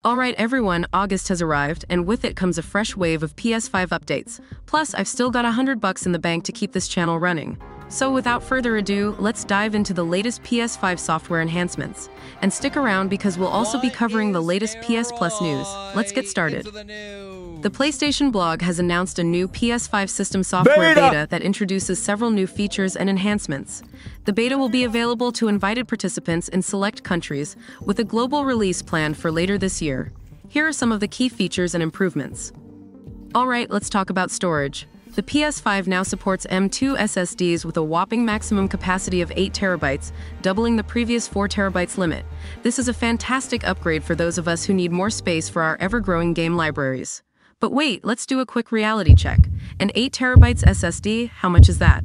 Alright everyone, August has arrived, and with it comes a fresh wave of PS5 updates. Plus, I've still got $100 in the bank to keep this channel running. So without further ado, let's dive into the latest PS5 software enhancements. And stick around because we'll also be covering the latest PS Plus news. Let's get started. The PlayStation blog has announced a new PS5 system software beta that introduces several new features and enhancements. The beta will be available to invited participants in select countries, with a global release planned for later this year. Here are some of the key features and improvements. Alright, let's talk about storage. The PS5 now supports M.2 SSDs with a whopping maximum capacity of 8 TB, doubling the previous 4 TB limit. This is a fantastic upgrade for those of us who need more space for our ever-growing game libraries. But wait, let's do a quick reality check. An 8 TB SSD, how much is that?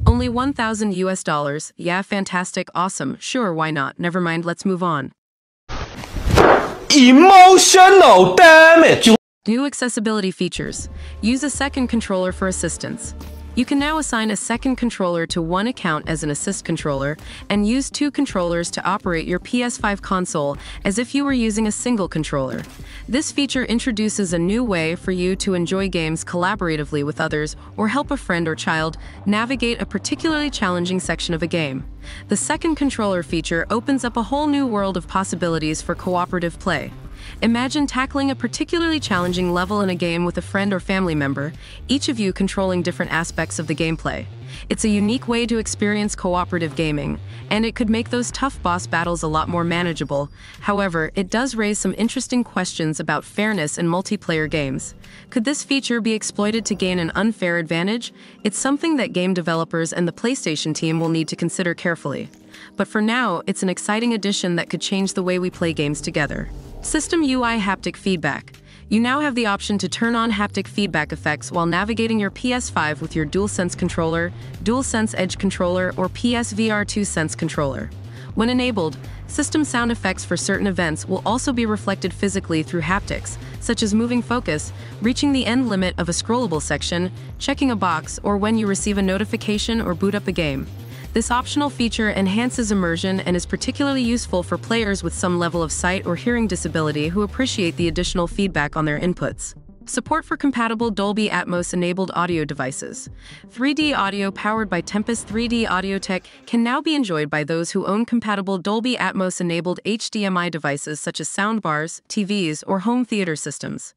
Only $1,000 US. Yeah, fantastic, awesome, sure, why not? Never mind, let's move on. Emotional damage! New accessibility features. Use a second controller for assistance. You can now assign a second controller to one account as an assist controller and use 2 controllers to operate your PS5 console as if you were using a single controller. This feature introduces a new way for you to enjoy games collaboratively with others or help a friend or child navigate a particularly challenging section of a game. The second controller feature opens up a whole new world of possibilities for cooperative play. Imagine tackling a particularly challenging level in a game with a friend or family member, each of you controlling different aspects of the gameplay. It's a unique way to experience cooperative gaming, and it could make those tough boss battles a lot more manageable. However, it does raise some interesting questions about fairness in multiplayer games. Could this feature be exploited to gain an unfair advantage? It's something that game developers and the PlayStation team will need to consider carefully. But for now, it's an exciting addition that could change the way we play games together. System UI haptic feedback. You now have the option to turn on haptic feedback effects while navigating your PS5 with your DualSense controller, DualSense Edge controller, or PSVR 2 Sense controller. When enabled, system sound effects for certain events will also be reflected physically through haptics, such as moving focus, reaching the end limit of a scrollable section, checking a box, or when you receive a notification or boot up a game. This optional feature enhances immersion and is particularly useful for players with some level of sight or hearing disability who appreciate the additional feedback on their inputs. Support for compatible Dolby Atmos-enabled audio devices. 3D audio powered by Tempest 3D Audio Tech can now be enjoyed by those who own compatible Dolby Atmos-enabled HDMI devices such as soundbars, TVs, or home theater systems.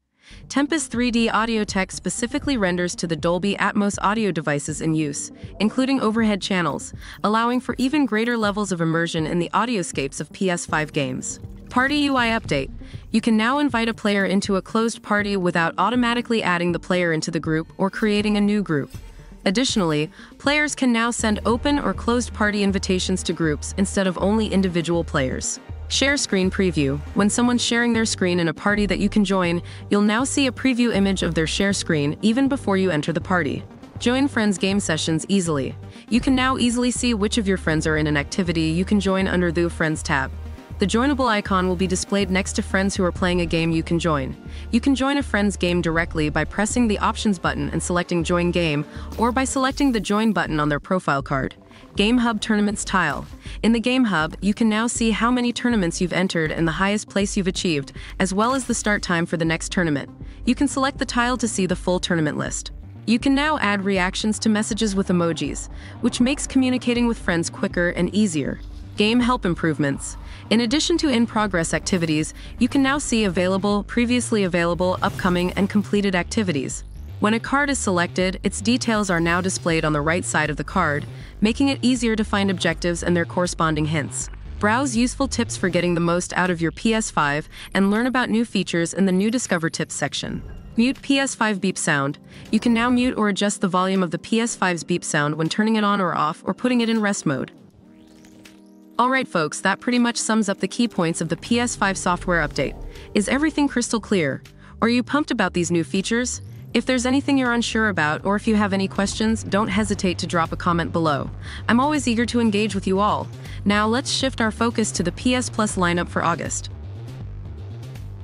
Tempest 3D Audio Tech specifically renders to the Dolby Atmos audio devices in use, including overhead channels, allowing for even greater levels of immersion in the audioscapes of PS5 games. Party UI update. You can now invite a player into a closed party without automatically adding the player into the group or creating a new group. Additionally, players can now send open or closed party invitations to groups instead of only individual players. Share screen preview. When someone's sharing their screen in a party that you can join, you'll now see a preview image of their share screen even before you enter the party. Join friends' game sessions easily. You can now easily see which of your friends are in an activity you can join under the Friends tab. The joinable icon will be displayed next to friends who are playing a game you can join. You can join a friend's game directly by pressing the Options button and selecting Join Game, or by selecting the Join button on their profile card. Game Hub Tournaments tile. In the Game Hub, you can now see how many tournaments you've entered and the highest place you've achieved, as well as the start time for the next tournament. You can select the tile to see the full tournament list. You can now add reactions to messages with emojis, which makes communicating with friends quicker and easier. Game help improvements. In addition to in-progress activities, you can now see available, previously available, upcoming, and completed activities. When a card is selected, its details are now displayed on the right side of the card, making it easier to find objectives and their corresponding hints. Browse useful tips for getting the most out of your PS5 and learn about new features in the new Discover Tips section. Mute PS5 beep sound. You can now mute or adjust the volume of the PS5's beep sound when turning it on or off or putting it in rest mode. Alright folks, that pretty much sums up the key points of the PS5 software update. Is everything crystal clear? Are you pumped about these new features? If there's anything you're unsure about, or if you have any questions, don't hesitate to drop a comment below. I'm always eager to engage with you all. Now let's shift our focus to the PS Plus lineup for August.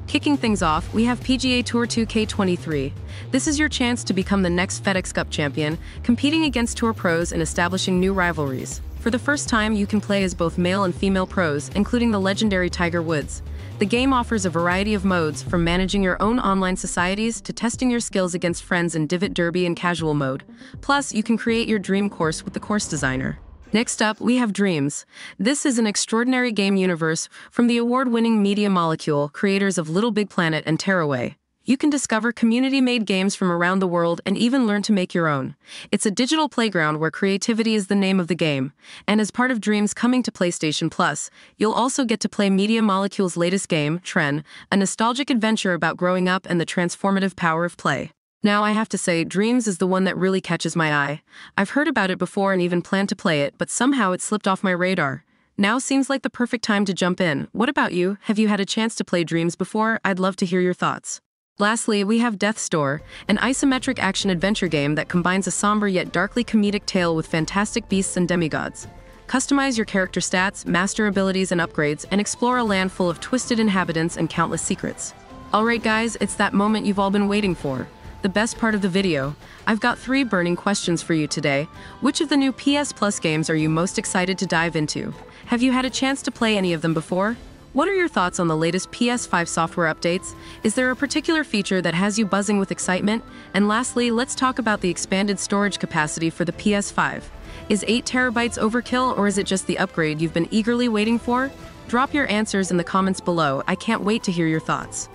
Kicking things off, we have PGA Tour 2K23. This is your chance to become the next FedEx Cup champion, competing against tour pros and establishing new rivalries. For the first time, you can play as both male and female pros, including the legendary Tiger Woods. The game offers a variety of modes, from managing your own online societies to testing your skills against friends in Divot Derby and casual mode. Plus, you can create your dream course with the course designer. Next up, we have Dreams. This is an extraordinary game universe from the award-winning Media Molecule, creators of Little Big Planet and Tearaway. You can discover community-made games from around the world and even learn to make your own. It's a digital playground where creativity is the name of the game. And as part of Dreams coming to PlayStation Plus, you'll also get to play Media Molecule's latest game, Tren, a nostalgic adventure about growing up and the transformative power of play. Now, I have to say, Dreams is the one that really catches my eye. I've heard about it before and even planned to play it, but somehow it slipped off my radar. Now seems like the perfect time to jump in. What about you? Have you had a chance to play Dreams before? I'd love to hear your thoughts. Lastly, we have Death's Door, an isometric action-adventure game that combines a somber yet darkly comedic tale with fantastic beasts and demigods. Customize your character stats, master abilities and upgrades, and explore a land full of twisted inhabitants and countless secrets. Alright guys, it's that moment you've all been waiting for. The best part of the video. I've got 3 burning questions for you today. Which of the new PS Plus games are you most excited to dive into? Have you had a chance to play any of them before? What are your thoughts on the latest PS5 software updates? Is there a particular feature that has you buzzing with excitement? And lastly, let's talk about the expanded storage capacity for the PS5. Is 8 terabytes overkill, or is it just the upgrade you've been eagerly waiting for? Drop your answers in the comments below. I can't wait to hear your thoughts.